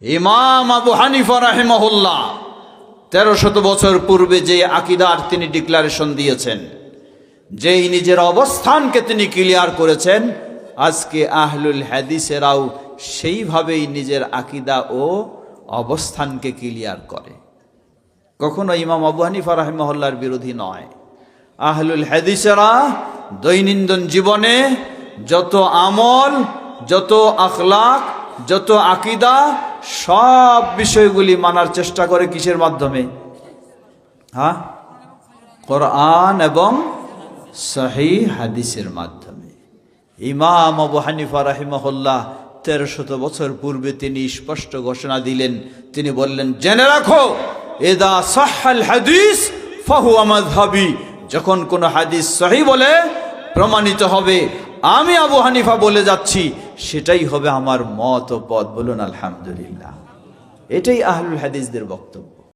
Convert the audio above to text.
ইমাম আবু হানিফা রাহিমাহুল্লাহ 1300 বছর পূর্বে যে আকীদার তিনি ডিক্লারেশন দিয়েছেন, যেই নিজের অবস্থানকে তিনি ক্লিয়ার করেছেন, আজকে আহলুল হাদিসেরাও সেইভাবেই নিজের আকীদা ও অবস্থানকে ক্লিয়ার করে। কখনো ইমাম আবু হানিফা রাহিমাহুল্লাহর বিরোধী নয়। আহলুল হাদিসেরা দৈনন্দিন জীবনে যত আমল, যত আখলাক, যত আকীদা, সব বিষয়গুলি মানার চেষ্টা করে কিসের মাধ্যমে? কোরআন এবং সহিহ হাদিসের মাধ্যমে। ইমাম আবু হানিফা রাহিমাহুল্লাহ 1300 বছর পূর্বে তিনি স্পষ্ট ঘোষণা দিলেন, তিনি বললেন, জেনে রাখো, ইদা সাহহাল হাদিস ফাহুয়া মাযহাবি, যখন কোন হাদিস সহিহ বলে প্রমাণিত হবে, আমি আবু হানিফা বলে যাচ্ছি, সেটাই হবে আমার মত ও পথ। বলুন আলহামদুলিল্লাহ। এটাই আহলুল হাদিসদের বক্তব্য।